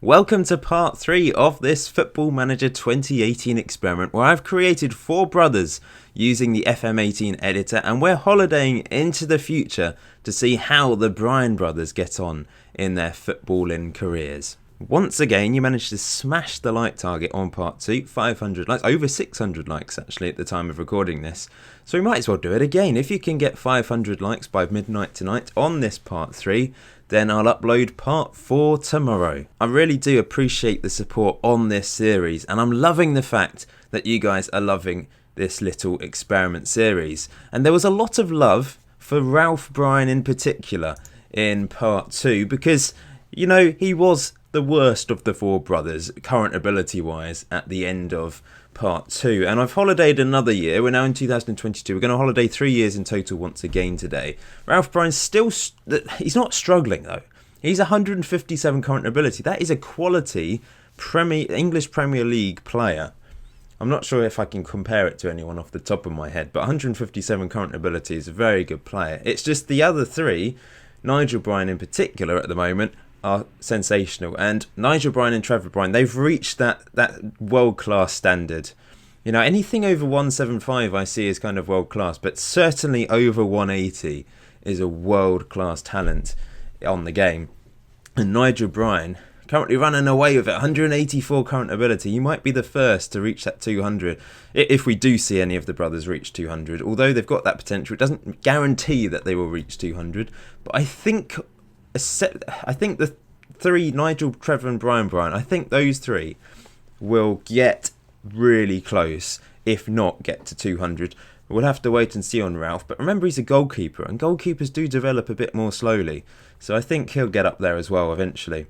Welcome to part 3 of this Football Manager 2018 experiment where I've created 4 brothers using the FM18 editor, and we're holidaying into the future to see how the Bryan brothers get on in their footballing careers. Once again, you managed to smash the like target on part 2, 500 likes, over 600 likes actually at the time of recording this. So we might as well do it again. If you can get 500 likes by midnight tonight on this part 3, then I'll upload part 4 tomorrow. I really do appreciate the support on this series, and I'm loving the fact that you guys are loving this little experiment series. And there was a lot of love for Ralph Bryan in particular in part 2 because, you know, he was the worst of the 4 brothers, current ability wise, at the end of part 2. And I've holidayed another year. We're now in 2022. We're going to holiday 3 years in total once again today. Ralph Bryan's still, he's not struggling though. He's 157 current ability. That is a quality English Premier League player. I'm not sure if I can compare it to anyone off the top of my head, but 157 current ability is a very good player. It's just the other 3, Nigel Bryan in particular at the moment, are sensational. And Nigel Bryan and Trevor Bryan, they've reached that world-class standard. You know, anything over 175 I see is kind of world-class, but certainly over 180 is a world-class talent on the game. And Nigel Bryan currently running away with it, 184 current ability. You might be the first to reach that 200 if we do see any of the brothers reach 200. Although they've got that potential, it doesn't guarantee that they will reach 200. But I think the 3, Nigel, Trevor and Bryan, I think those 3 will get really close, if not get to 200. We'll have to wait and see on Ralph. But remember, he's a goalkeeper, and goalkeepers do develop a bit more slowly. So I think he'll get up there as well eventually.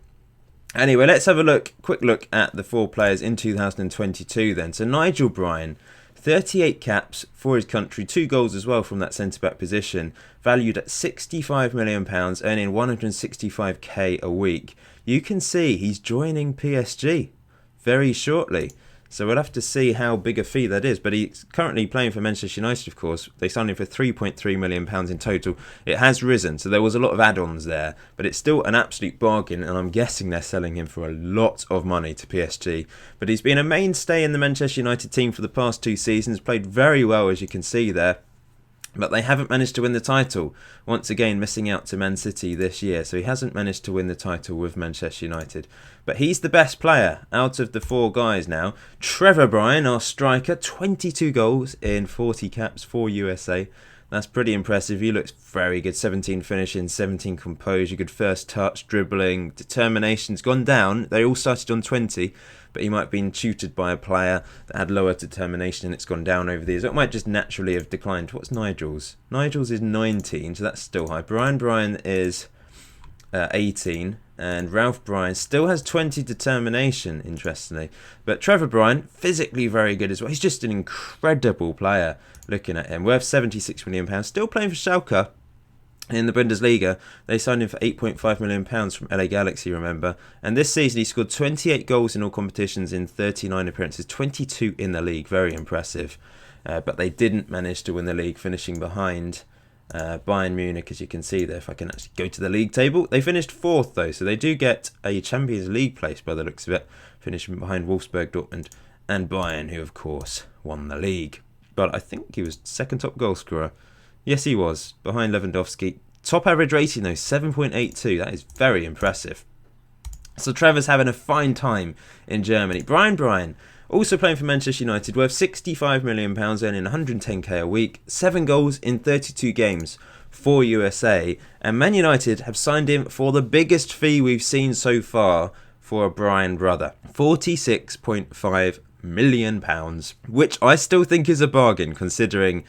Anyway, let's have a quick look at the 4 players in 2022 then. So Nigel Bryan, 38 caps for his country, 2 goals as well from that centre-back position, valued at £65 million, earning 165k a week. You can see he's joining PSG very shortly. So we'll have to see how big a fee that is. But he's currently playing for Manchester United, of course. They signed him for £3.3 million in total. It has risen, so there was a lot of add-ons there. But it's still an absolute bargain, and I'm guessing they're selling him for a lot of money to PSG. But he's been a mainstay in the Manchester United team for the past 2 seasons. Played very well, as you can see there. But they haven't managed to win the title. Once again, missing out to Man City this year. So he hasn't managed to win the title with Manchester United. But he's the best player out of the 4 guys now. Trevor Bryan, our striker, 22 goals in 40 caps for USA. That's pretty impressive. He looks very good. 17 finishing, 17 composure, good first touch, dribbling, determination's gone down. They all started on 20, but he might have been tutored by a player that had lower determination and it's gone down over the years. It might just naturally have declined. What's Nigel's? Nigel's is 19, so that's still high. Bryan is 18, and Ralph Bryan still has 20 determination, interestingly. But Trevor Bryan, physically very good as well. He's just an incredible player. Looking at him, worth £76 million, still playing for Schalke in the Bundesliga. They signed him for £8.5 million from LA Galaxy, remember. And this season he scored 28 goals in all competitions in 39 appearances, 22 in the league, very impressive. But they didn't manage to win the league, finishing behind Bayern Munich, as you can see there. If I can actually go to the league table, they finished 4th though, so they do get a Champions League place by the looks of it, finishing behind Wolfsburg, Dortmund and Bayern, who of course won the league. But I think he was 2nd top goal scorer. Yes, he was, behind Lewandowski. Top average rating though, 7.82. That is very impressive. So Trevor's having a fine time in Germany. Bryan, also playing for Manchester United, worth £65 million, earning 110k a week. 7 goals in 32 games for USA. And Man United have signed him for the biggest fee we've seen so far for a Bryan brother. £46.5 million, which I still think is a bargain considering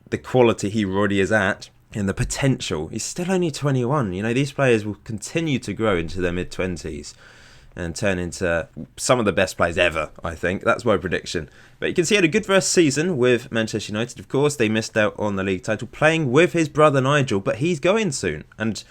the quality he already is at and the potential. He's still only 21. You know, these players will continue to grow into their mid-20s and turn into some of the best players ever, I think. That's my prediction. But you can see he had a good first season with Manchester United. Of course, they missed out on the league title, playing with his brother Nigel, but he's going soon. And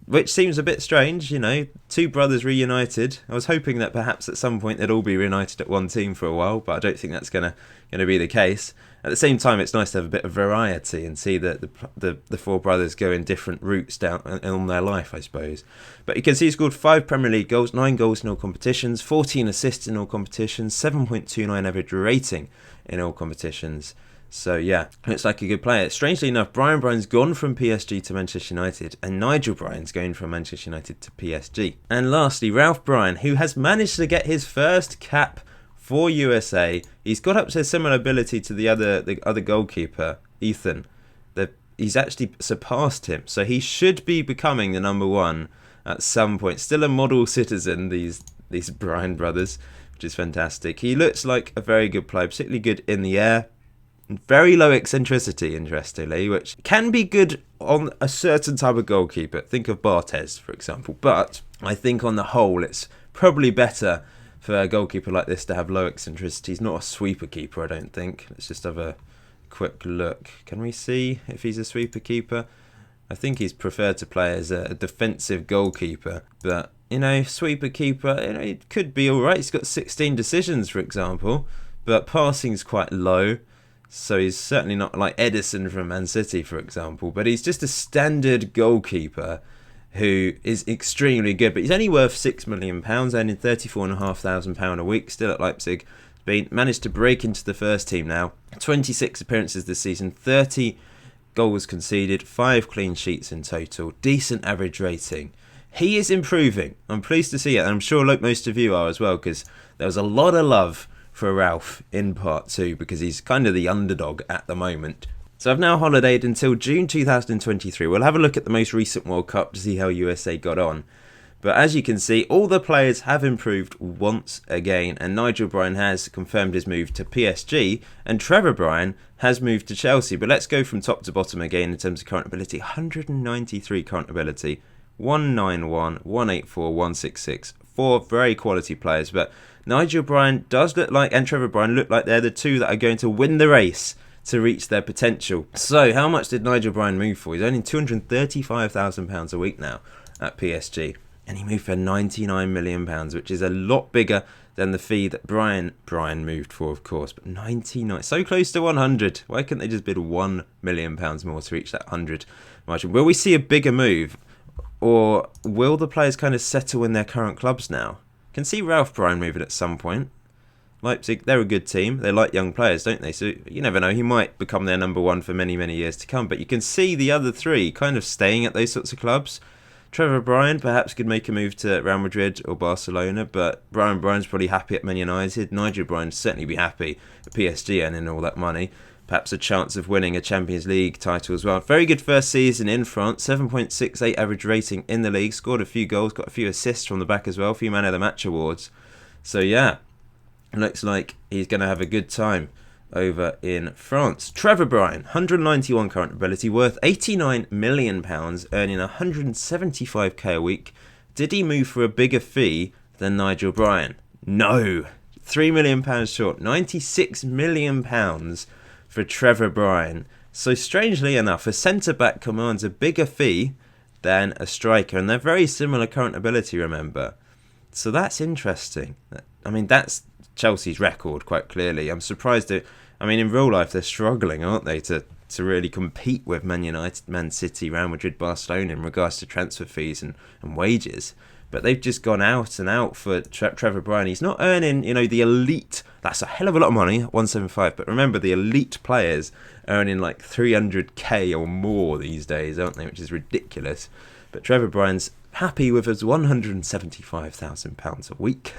which seems a bit strange, you know, two brothers reunited. I was hoping that perhaps at some point they'd all be reunited at one team for a while, but I don't think that's gonna be the case. At the same time, it's nice to have a bit of variety and see that the four brothers go in different routes down on their life, I suppose. But you can see he scored 5 Premier League goals, 9 goals in all competitions, 14 assists in all competitions, 7.29 average rating in all competitions. So yeah, looks like a good player. Strangely enough, Brian Bryan's gone from PSG to Manchester United, and Nigel Bryan's going from Manchester United to PSG. And lastly, Ralph Bryan, who has managed to get his first cap for USA. He's got up to a similar ability to the other goalkeeper, Ethan. He's actually surpassed him, so he should be becoming the number one at some point. Still a model citizen, these Bryan brothers, which is fantastic. He looks like a very good player, particularly good in the air. Very low eccentricity, interestingly, which can be good on a certain type of goalkeeper. Think of Barthez, for example. But I think on the whole, it's probably better for a goalkeeper like this to have low eccentricity. He's not a sweeper keeper, I don't think. Let's just have a quick look. Can we see if he's a sweeper keeper? I think he's preferred to play as a defensive goalkeeper. But, you know, sweeper keeper, you know, it could be all right. He's got 16 decisions, for example. But passing's quite low. So he's certainly not like Edison from Man City, for example. But he's just a standard goalkeeper who is extremely good. But he's only worth £6 million, earning £34,500 a week, still at Leipzig. Managed to break into the first team now. 26 appearances this season, 30 goals conceded, 5 clean sheets in total. Decent average rating. He is improving. I'm pleased to see it. And I'm sure like most of you are as well, because there was a lot of love for Ralph in part 2 because he's kind of the underdog at the moment. So I've now holidayed until June 2023. We'll have a look at the most recent World Cup to see how USA got on. But as you can see, all the players have improved once again, and Nigel Bryan has confirmed his move to PSG, and Trevor Bryan has moved to Chelsea. But let's go from top to bottom again in terms of current ability. 193 current ability, 191, 184, 166. 4 very quality players, but Nigel Bryan does look like, and Trevor Bryan look like they're the two that are going to win the race to reach their potential. So how much did Nigel Bryan move for? He's earning £235,000 a week now at PSG. And he moved for £99 million, which is a lot bigger than the fee that Brian moved for, of course. But 99, so close to 100. Why couldn't they just bid £1 million more to reach that 100 margin? Will we see a bigger move? Or will the players kind of settle in their current clubs now? Can see Ralph Bryan moving at some point. Leipzig, they're a good team. They like young players, don't they? So you never know. He might become their number one for many, many years to come. But you can see the other three kind of staying at those sorts of clubs. Trevor Bryan perhaps could make a move to Real Madrid or Barcelona, but Brian Bryan's probably happy at Man United. Nigel Bryan certainly be happy at PSG earning all that money. Perhaps a chance of winning a Champions League title as well. Very good first season in France. 7.68 average rating in the league. Scored a few goals, got a few assists from the back as well. A few Man of the Match awards. So yeah, looks like he's going to have a good time over in France. Trevor Bryan, 191 current ability, worth £89 million, earning 175k a week. Did he move for a bigger fee than Nigel Bryan? No. £3 million short. £96 million for Trevor Bryan. So strangely enough, a centre-back commands a bigger fee than a striker, and they're very similar current ability, remember. So that's interesting. I mean, that's Chelsea's record, quite clearly. I'm surprised that, I mean, in real life, they're struggling, aren't they, to really compete with Man United, Man City, Real Madrid, Barcelona in regards to transfer fees and wages. But they've just gone out and out for Trevor Bryan. He's not earning, you know, the elite. That's a hell of a lot of money, 175. But remember, the elite players are earning like 300k or more these days, aren't they? Which is ridiculous. But Trevor Bryan's happy with his £175,000 a week.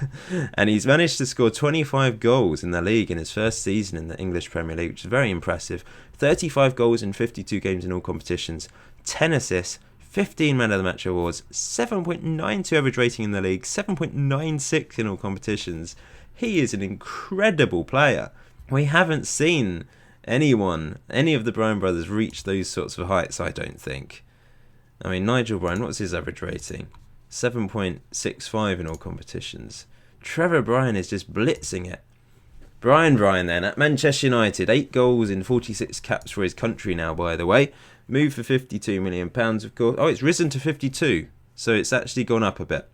And he's managed to score 25 goals in the league in his first season in the English Premier League, which is very impressive. 35 goals in 52 games in all competitions, 10 assists, 15 Man of the Match awards, 7.92 average rating in the league, 7.96 in all competitions. He is an incredible player. We haven't seen any of the Bryan brothers reach those sorts of heights, I don't think. I mean, Nigel Bryan, what's his average rating? 7.65 in all competitions. Trevor Bryan is just blitzing it. Brian Bryan then at Manchester United, 8 goals in 46 caps for his country now, by the way. Moved for £52 million, of course. Oh, it's risen to 52. so it's actually gone up a bit.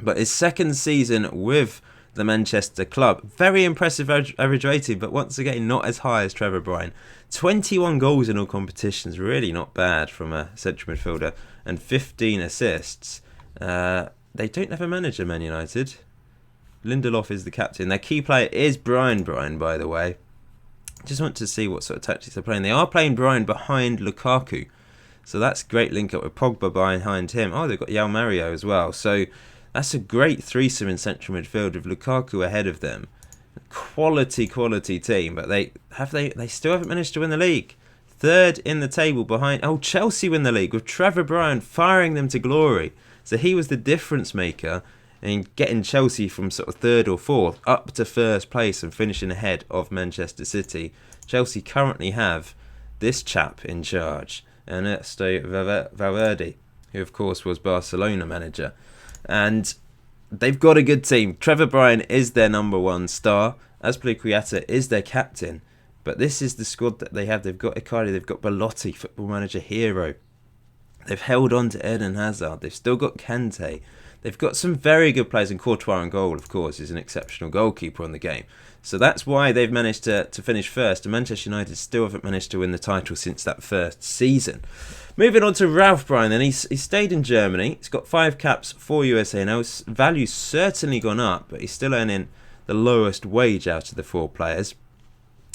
But his second season with the Manchester club, very impressive average rating, but once again not as high as Trevor Bryan. 21 goals in all competitions, really not bad from a central midfielder, and 15 assists. They don't have a manager, Man United. Lindelof is the captain. Their key player is Bryan, by the way. Just want to see what sort of tactics they're playing. They are playing Bryan behind Lukaku, so that's a great link up with Pogba behind him. Oh, they've got João Mario as well, so that's a great threesome in central midfield with Lukaku ahead of them. Quality team, but they still haven't managed to win the league. Third in the table behind Chelsea win the league with Trevor Bryan firing them to glory. So he was the difference maker in getting Chelsea from sort of third or fourth up to first place and finishing ahead of Manchester City. Chelsea currently have this chap in charge, Ernesto Valverde, who of course was Barcelona manager. And they've got a good team. Trevor Bryan is their number one star. Azpilicueta is their captain. But this is the squad that they have. They've got Icardi, they've got Belotti, football manager hero. They've held on to Eden Hazard. They've still got Kante. They've got some very good players, and Courtois in goal, of course, is an exceptional goalkeeper on the game. So that's why they've managed to finish first. And Manchester United still haven't managed to win the title since that first season. Moving on to Ralph Bryan, then he stayed in Germany. He's got 5 caps for USA. Now his value's certainly gone up, but he's still earning the lowest wage out of the 4 players.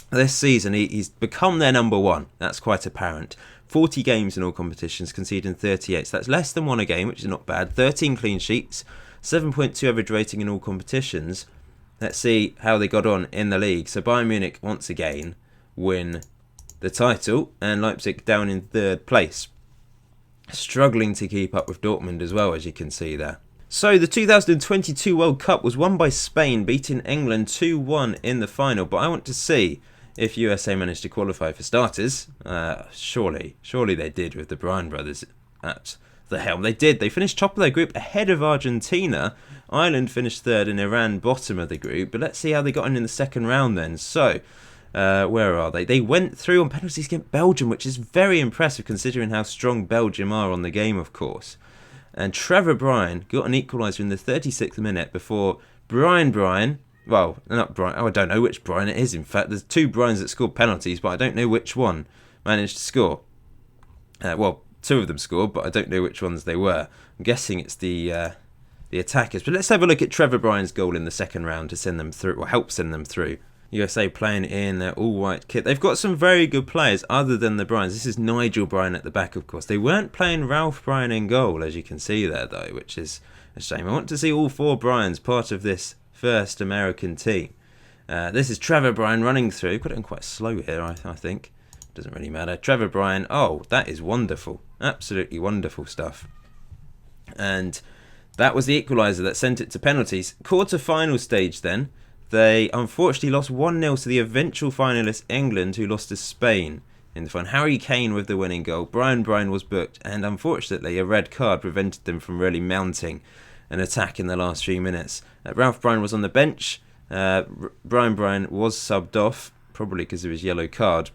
This season, he's become their number one. That's quite apparent. 40 games in all competitions, conceding 38. So that's less than 1 a game, which is not bad. 13 clean sheets, 7.2 average rating in all competitions. Let's see how they got on in the league. So Bayern Munich, once again, win the title, and Leipzig down in 3rd place. Struggling to keep up with Dortmund as well, as you can see there. So the 2022 World Cup was won by Spain, beating England 2-1 in the final. But I want to see if USA managed to qualify for starters. Surely they did with the Bryan brothers at the helm. They did. They finished top of their group ahead of Argentina. Ireland finished 3rd and Iran bottom of the group. But let's see how they got on in the second round then. So, where are they? They went through on penalties against Belgium, which is very impressive considering how strong Belgium are on the game, of course. And Trevor Bryan got an equaliser in the 36th minute before Bryan... Well, not Bryan. I don't know which Bryan it is, in fact. There's 2 Bryans that scored penalties, but I don't know which one managed to score. 2 of them scored, but I don't know which ones they were. I'm guessing it's the attackers. But let's have a look at Trevor Bryan's goal in the second round to send them through, or help send them through. USA playing in their all-white kit. They've got some very good players other than the Bryans. This is Nigel Bryan at the back, of course. They weren't playing Ralph Bryan in goal, as you can see there, though, which is a shame. I want to see all 4 Bryans part of this first American team. This is Trevor Bryan running through. Got it in quite slow here, I think. Doesn't really matter. Trevor Bryan. Oh, that is wonderful. Absolutely wonderful stuff. And that was the equaliser that sent it to penalties. Quarter-final stage then. They unfortunately lost 1-0 to the eventual finalist England, who lost to Spain in the final. Harry Kane with the winning goal. Bryan was booked, and unfortunately a red card prevented them from really mounting an attack in the last few minutes. Ralph Bryan was on the bench. Bryan was subbed off, probably because of his yellow card.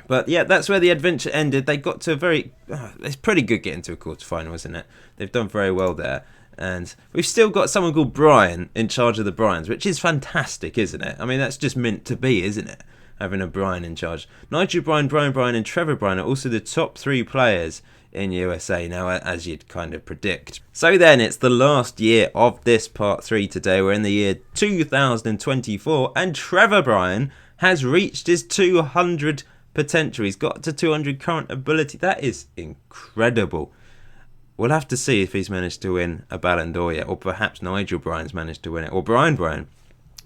But yeah, that's where the adventure ended. They got to a very... it's pretty good getting to a quarter-final, isn't it? They've done very well there. And we've still got someone called Bryan in charge of the Bryans, which is fantastic, isn't it? I mean, that's just meant to be, isn't it? Having a Bryan in charge. Nigel Bryan, Bryan and Trevor Bryan are also the top 3 players in USA now, as you'd kind of predict. So then, it's the last year of this part 3 today. We're in the year 2024, and Trevor Bryan has reached his 200 potential. He's got to 200 current ability. That is incredible. We'll have to see if he's managed to win a Ballon d'Or yet, or perhaps Nigel Bryan's managed to win it, or Bryan.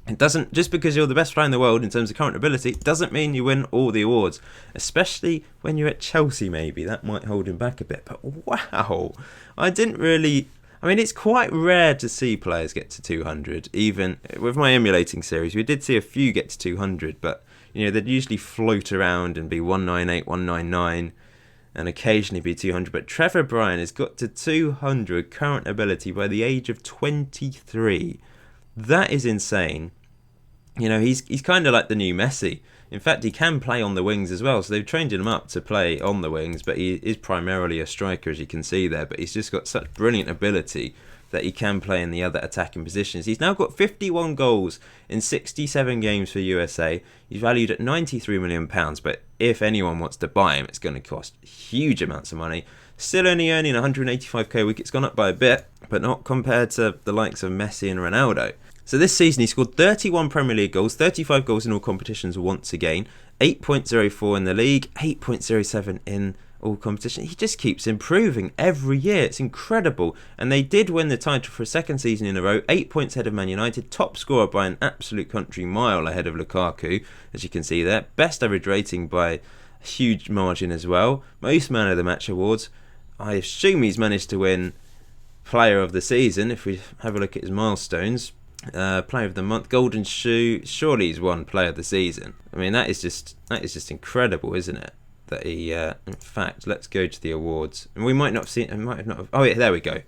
It doesn't, just because you're the best player in the world in terms of current ability, doesn't mean you win all the awards, especially when you're at Chelsea maybe. That might hold him back a bit, but wow. It's quite rare to see players get to 200, even with my emulating series. We did see a few get to 200, but they'd usually float around and be 198, 199, and occasionally be 200. But Trevor Bryan has got to 200 current ability by the age of 23. That is insane. He's kind of like the new Messi. In fact, he can play on the wings as well, so they've trained him up to play on the wings, but he is primarily a striker, as you can see there, but he's just got such brilliant ability that he can play in the other attacking positions. He's now got 51 goals in 67 games for USA. He's valued at £93 million, but if anyone wants to buy him, it's going to cost huge amounts of money. Still only earning 185k a week. It's gone up by a bit, but not compared to the likes of Messi and Ronaldo. So this season he scored 31 Premier League goals, 35 goals in all competitions once again, 8.04 in the league, 8.07 in all competitions. He just keeps improving every year. It's incredible. And they did win the title for a second season in a row, 8 points ahead of Man United, top scorer by an absolute country mile ahead of Lukaku, as you can see there. Best average rating by a huge margin as well. Most man of the match awards. I assume he's managed to win player of the season if we have a look at his milestones. Player of the month, golden shoe. Surely he's won player of the season. I mean, that is just incredible, isn't it? That he in fact, let's go to the awards, and we might not have seen, oh yeah, there we go.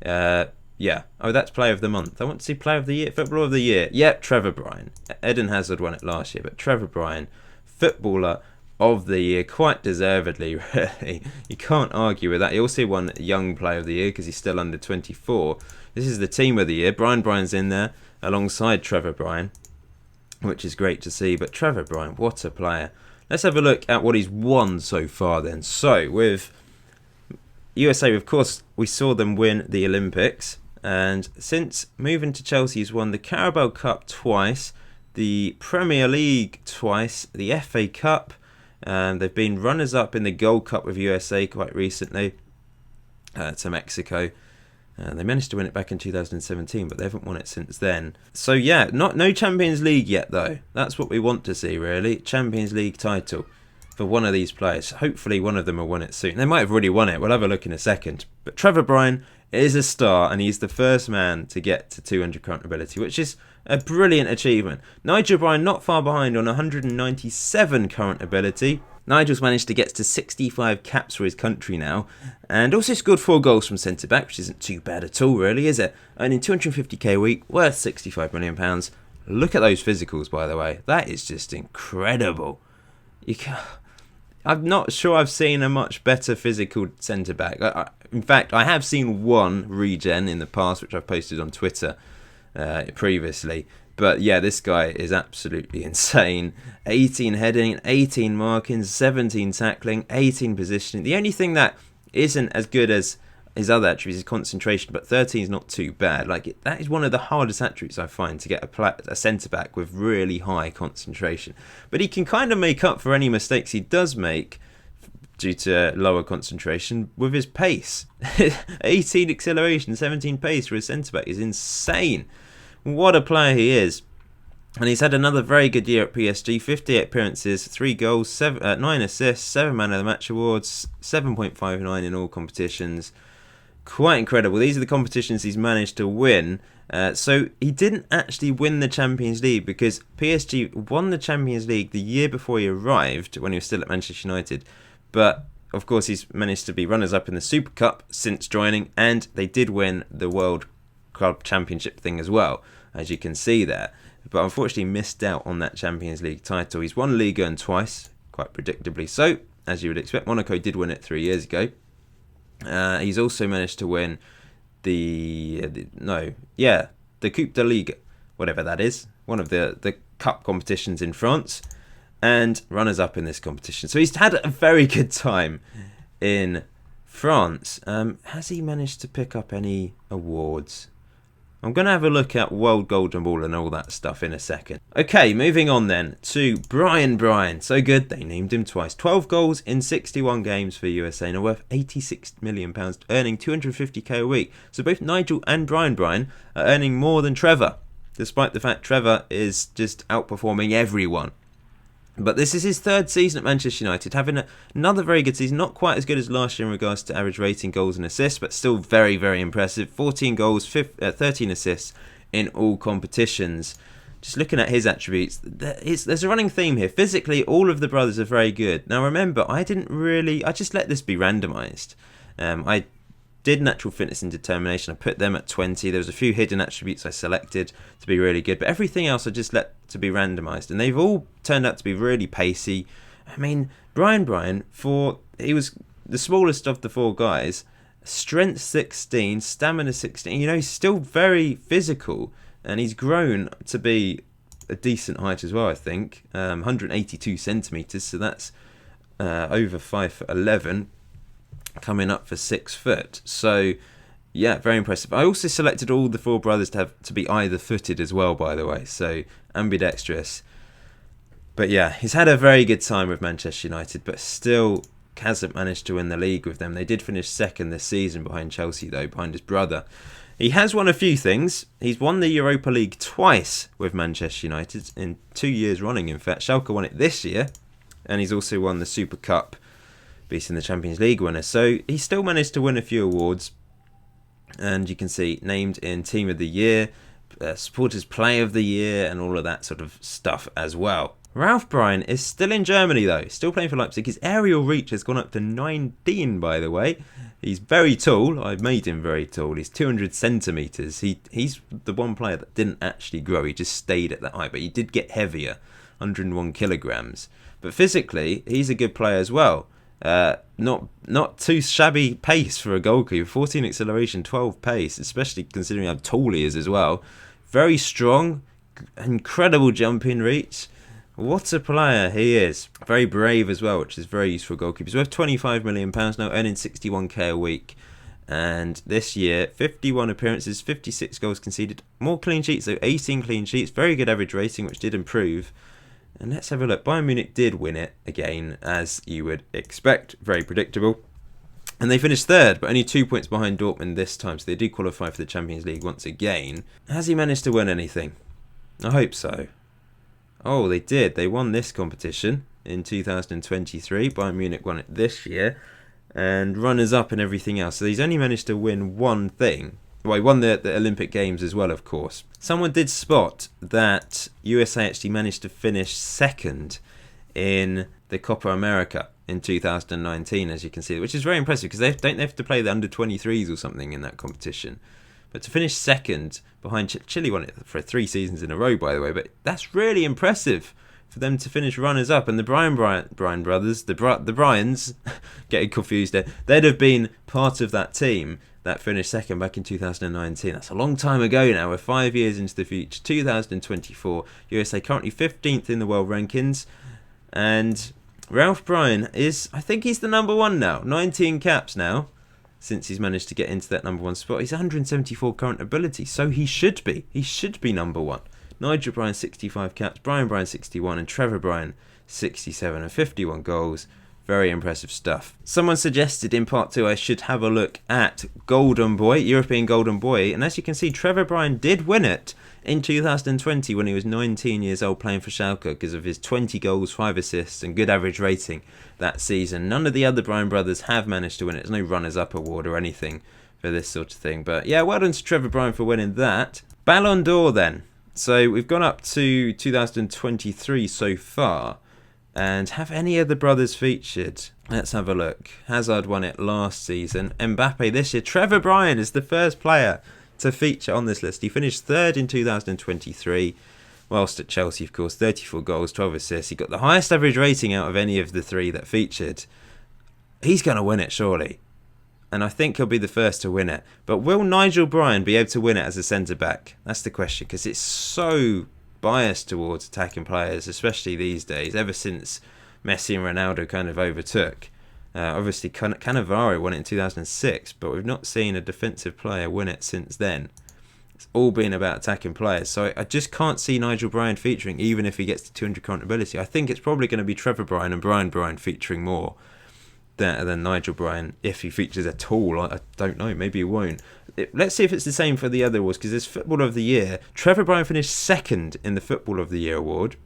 Yeah, oh, that's player of the month. I want to see player of the year, footballer of the year. Yep, Trevor Bryan. Eden Hazard won it last year, but Trevor Bryan, footballer of the year, quite deservedly, really. You can't argue with that. He also won young player of the year because he's still under 24. This is the team of the year. Bryan's in there alongside Trevor Bryan, which is great to see. But Trevor Bryan, what a player. Let's have a look at what he's won so far then. So with USA, of course, we saw them win the Olympics. And since moving to Chelsea, he's won the Carabao Cup twice, the Premier League twice, the FA Cup. They've been runners-up in the Gold Cup with USA quite recently to Mexico. They managed to win it back in 2017, but they haven't won it since then. So yeah, no Champions League yet though. That's what we want to see, really. Champions League title for one of these players. Hopefully one of them will win it soon. They might have already won it. We'll have a look in a second. But Trevor Bryan is a star, and he's the first man to get to 200 current ability, which is a brilliant achievement. Nigel Bryan not far behind on 197 current ability. Nigel's managed to get to 65 caps for his country now, and also scored 4 goals from centre-back, which isn't too bad at all, really, is it? Earning 250k a week, worth £65 million. Look at those physicals, by the way. That is just incredible. I'm not sure I've seen a much better physical centre-back. In fact, I have seen one regen in the past, which I've posted on Twitter previously. But yeah, this guy is absolutely insane. 18 heading, 18 marking, 17 tackling, 18 positioning. The only thing that isn't as good as his other attributes is concentration, but 13 is not too bad. That is one of the hardest attributes I find, to get a centre-back with really high concentration. But he can kind of make up for any mistakes he does make due to lower concentration with his pace. 18 acceleration, 17 pace for a centre-back is insane. What a player he is. And he's had another very good year at PSG. 58 appearances, 3 goals, 9 assists, 7 man of the match awards, 7.59 in all competitions. Quite incredible. These are the competitions he's managed to win. So he didn't actually win the Champions League, because PSG won the Champions League the year before he arrived, when he was still at Manchester United. But of course he's managed to be runners-up in the Super Cup since joining, and they did win the World Club Championship thing as well, as you can see there. But unfortunately missed out on that Champions League title. He's won Ligue 1 twice, quite predictably so, as you would expect. Monaco did win it 3 years ago. He's also managed to win the Coupe de Ligue, whatever that is, one of the cup competitions in France, and runners-up in this competition. So he's had a very good time in France. Has he managed to pick up any awards? I'm going to have a look at World Golden Ball and all that stuff in a second. Okay, moving on then to Bryan. So good, they named him twice. 12 goals in 61 games for USA, and are worth £86 million, earning 250k a week. So both Nigel and Bryan are earning more than Trevor, despite the fact Trevor is just outperforming everyone. But this is his 3rd season at Manchester United, having another very good season. Not quite as good as last year in regards to average rating, goals and assists, but still very, very impressive. 14 goals, 13 assists in all competitions. Just looking at his attributes, there's a running theme here. Physically, all of the brothers are very good. Now remember, I just let this be randomised. I did natural fitness and determination. I put them at 20. There was a few hidden attributes I selected to be really good, but everything else I just let to be randomised, and they've all turned out to be really pacey. I mean, Brian, he was the smallest of the four guys, strength 16, stamina 16. He's still very physical, and he's grown to be a decent height as well, I think. 182 centimetres, so that's over 5'11", coming up for 6 foot. So, yeah, very impressive. I also selected all the four brothers to be either-footed as well, by the way, so ambidextrous. But yeah, he's had a very good time with Manchester United, but still hasn't managed to win the league with them. They did finish second this season behind Chelsea, though, behind his brother. He has won a few things. He's won the Europa League twice with Manchester United, in 2 years running, in fact. Schalke won it this year, and he's also won the Super Cup, beating the Champions League winner. So he still managed to win a few awards, and you can see named in Team of the Year, Supporters Play of the Year, and all of that sort of stuff as well. Ralph Bryan is still in Germany, though, still playing for Leipzig. His aerial reach has gone up to 19, by the way. He's very tall. I've made him very tall. He's 200 centimetres. He's the one player that didn't actually grow. He just stayed at that height, but he did get heavier, 101 kilograms. But physically, he's a good player as well. Not too shabby pace for a goalkeeper. 14 acceleration, 12 pace, especially considering how tall he is as well. Very strong, incredible jumping reach. What a player he is. Very brave as well, which is very useful for goalkeepers. He's worth £25 million now, earning 61k a week. And this year, 51 appearances, 56 goals conceded. More clean sheets, so 18 clean sheets. Very good average rating, which did improve. And let's have a look. Bayern Munich did win it again, as you would expect. Very predictable. And they finished third, but only 2 points behind Dortmund this time. So they do qualify for the Champions League once again. Has he managed to win anything? I hope so. Oh, they did. They won this competition in 2023. Bayern Munich won it this year. And runners-up and everything else. So he's only managed to win one thing. Well, he won the Olympic Games as well, of course. Someone did spot that USA actually managed to finish second in the Copa America in 2019, as you can see, which is very impressive because they have to play the under-23s or something in that competition. But to finish second behind Chile won it for 3 seasons in a row, by the way. But that's really impressive for them to finish runners-up. And the Bryan brothers, the Bryans, getting confused there, they'd have been part of that team that finished second back in 2019. That's a long time ago now. We're 5 years into the future. 2024. USA currently 15th in the world rankings. And Ralph Bryan is, I think he's the number one now. 19 caps now, since he's managed to get into that number one spot. He's 174 current ability, so he should be. He should be number one. Nigel Bryan 65 caps, Brian Bryan 61, and Trevor Bryan 67 and 51 goals. Very impressive stuff. Someone suggested in part 2 I should have a look at Golden Boy, European Golden Boy, and as you can see, Trevor Bryan did win it in 2020 when he was 19 years old playing for Schalke because of his 20 goals, 5 assists and good average rating that season. None of the other Bryan brothers have managed to win it. There's no runners-up award or anything for this sort of thing. But yeah, well done to Trevor Bryan for winning that. Ballon d'Or then. So we've gone up to 2023 so far. And have any of the brothers featured? Let's have a look. Hazard won it last season. Mbappe this year. Trevor Bryan is the first player to feature on this list. He finished third in 2023, whilst at Chelsea, of course, 34 goals, 12 assists. He got the highest average rating out of any of the 3 that featured. He's going to win it, surely. And I think he'll be the first to win it. But will Nigel Bryan be able to win it as a centre-back? That's the question, because it's so biased towards attacking players, especially these days, ever since Messi and Ronaldo kind of overtook. Obviously, Cannavaro won it in 2006, but we've not seen a defensive player win it since then. It's all been about attacking players. So I just can't see Nigel Bryan featuring, even if he gets to 200 current ability. I think it's probably going to be Trevor Bryan and Brian Bryan featuring more than Nigel Bryan, if he features at all. I don't know, maybe he won't. Let's see if it's the same for the other awards, because there's Football of the Year. Trevor Bryan finished second in the Football of the Year award,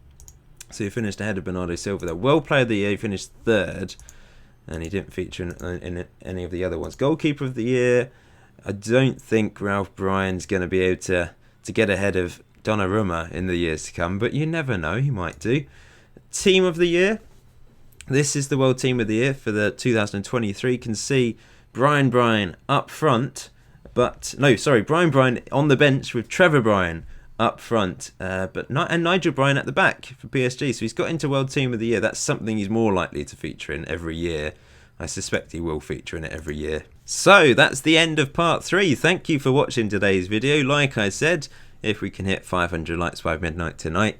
so he finished ahead of Bernardo Silva there. World Player of the Year, he finished third, and he didn't feature in any of the other ones. Goalkeeper of the Year, I don't think Ralph Bryan's going to be able to get ahead of Donnarumma in the years to come, but you never know, he might do. Team of the Year, this is the World Team of the Year for the 2023. You can see Brian Bryan up front, Brian Bryan on the bench with Trevor Bryan up front, and Nigel Bryan at the back for PSG. So he's got into World Team of the Year. That's something he's more likely to feature in every year. I suspect he will feature in it every year. So that's the end of part 3. Thank you for watching today's video. Like I said, if we can hit 500 likes by midnight tonight,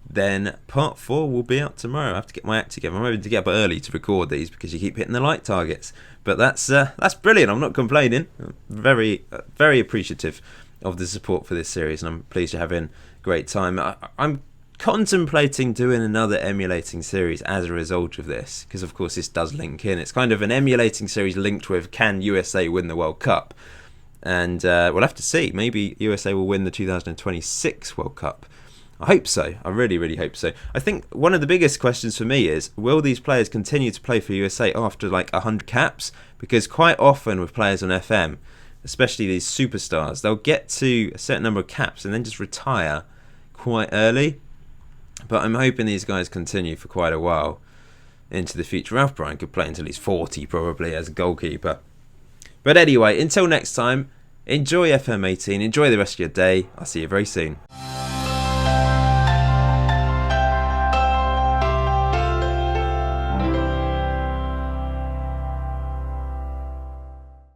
then part 4 will be out tomorrow. I have to get my act together. I'm hoping to get up early to record these because you keep hitting the like targets. But that's brilliant. I'm not complaining. I'm very, very appreciative of the support for this series, and I'm pleased you're having a great time. I'm contemplating doing another emulating series as a result of this, because of course this does link in. It's kind of an emulating series linked with, can USA win the World Cup? And we'll have to see. Maybe USA will win the 2026 World Cup. I hope so. I really, really hope so. I think one of the biggest questions for me is, will these players continue to play for USA after like 100 caps? Because quite often with players on FM, especially these superstars, they'll get to a certain number of caps and then just retire quite early. But I'm hoping these guys continue for quite a while into the future. Ralph Bryan could play until he's 40 probably as a goalkeeper. But anyway, until next time, enjoy FM18, enjoy the rest of your day. I'll see you very soon.